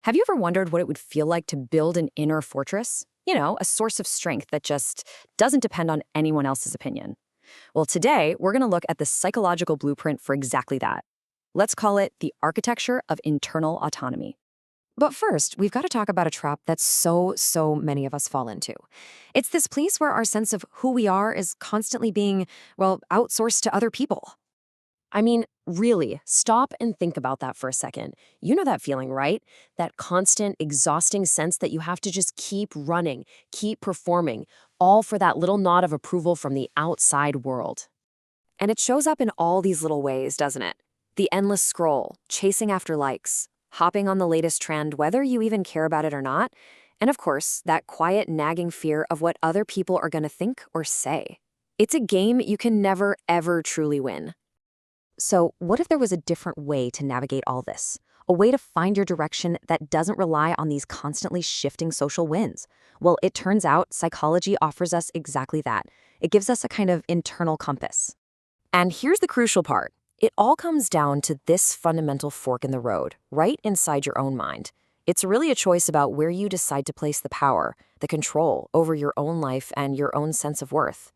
Have you ever wondered what it would feel like to build an inner fortress? You know, a source of strength that just doesn't depend on anyone else's opinion. Well, today, we're going to look at the psychological blueprint for exactly that. Let's call it the architecture of internal autonomy. But first, we've got to talk about a trap that so many of us fall into. It's this place where our sense of who we are is constantly being, well, outsourced to other people. I mean, really, stop and think about that for a second. You know that feeling, right? That constant, exhausting sense that you have to just keep running, keep performing, all for that little nod of approval from the outside world. And it shows up in all these little ways, doesn't it? The endless scroll, chasing after likes, hopping on the latest trend, whether you even care about it or not, and of course, that quiet, nagging fear of what other people are going to think or say. It's a game you can never, ever truly win. So, what if there was a different way to navigate all this? A way to find your direction that doesn't rely on these constantly shifting social winds? Well, it turns out psychology offers us exactly that. It gives us a kind of internal compass. And here's the crucial part. It all comes down to this fundamental fork in the road, right inside your own mind. It's really a choice about where you decide to place the power, the control over your own life and your own sense of worth.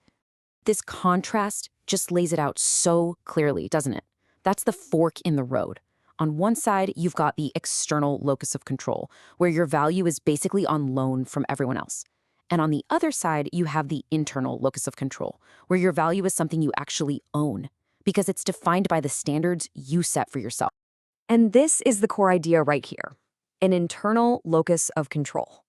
This contrast just lays it out so clearly, doesn't it? That's the fork in the road. On one side, you've got the external locus of control, where your value is basically on loan from everyone else. And on the other side, you have the internal locus of control, where your value is something you actually own, because it's defined by the standards you set for yourself. And this is the core idea right here, an internal locus of control.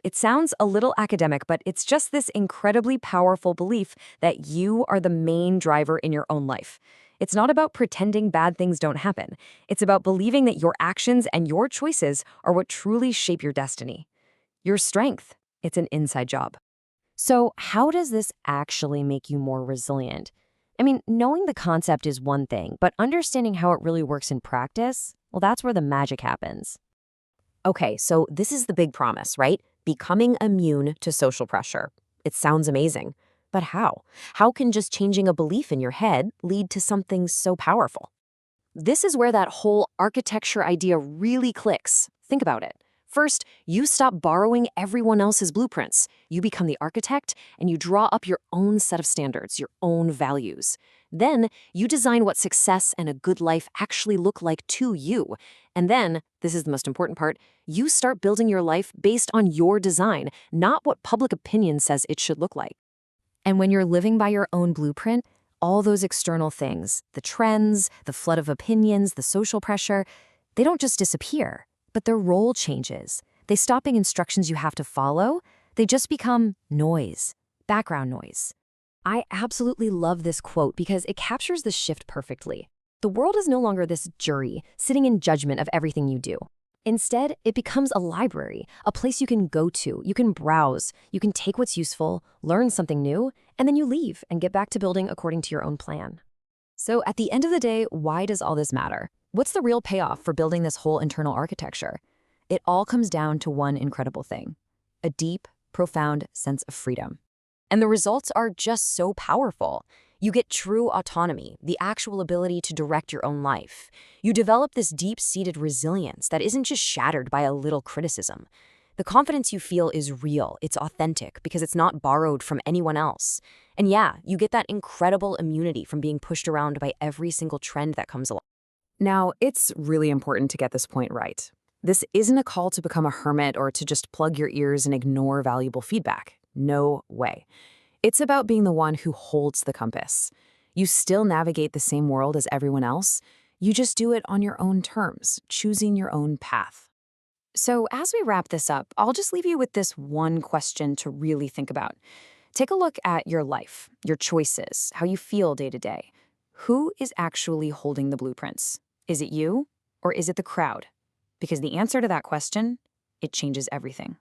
It sounds a little academic, but it's just this incredibly powerful belief that you are the main driver in your own life. It's not about pretending bad things don't happen. It's about believing that your actions and your choices are what truly shape your destiny. Your strength, it's an inside job. So how does this actually make you more resilient? I mean, knowing the concept is one thing, but understanding how it really works in practice, well, that's where the magic happens. Okay, so this is the big promise, right? Becoming immune to social pressure. It sounds amazing. But how? How can just changing a belief in your head lead to something so powerful? This is where that whole architecture idea really clicks. Think about it. First, you stop borrowing everyone else's blueprints. You become the architect and you draw up your own set of standards, your own values. Then you design what success and a good life actually look like to you. And then, this is the most important part, you start building your life based on your design, not what public opinion says it should look like. And when you're living by your own blueprint, all those external things, the trends, the flood of opinions, the social pressure, they don't just disappear, but their role changes. They stop being instructions you have to follow. They just become noise, background noise. I absolutely love this quote because it captures the shift perfectly. The world is no longer this jury sitting in judgment of everything you do. Instead, it becomes a library, a place you can go to, you can browse, you can take what's useful, learn something new, and then you leave and get back to building according to your own plan. So at the end of the day, why does all this matter? What's the real payoff for building this whole internal architecture? It all comes down to one incredible thing: a deep, profound sense of freedom. And the results are just so powerful. You get true autonomy, the actual ability to direct your own life. You develop this deep-seated resilience that isn't just shattered by a little criticism. The confidence you feel is real, it's authentic, because it's not borrowed from anyone else. And yeah, you get that incredible immunity from being pushed around by every single trend that comes along. Now, it's really important to get this point right. This isn't a call to become a hermit or to just plug your ears and ignore valuable feedback. No way. It's about being the one who holds the compass. You still navigate the same world as everyone else. You just do it on your own terms, choosing your own path. So as we wrap this up, I'll just leave you with this one question to really think about. Take a look at your life, your choices, how you feel day to day. Who is actually holding the blueprints? Is it you or is it the crowd? Because the answer to that question, it changes everything.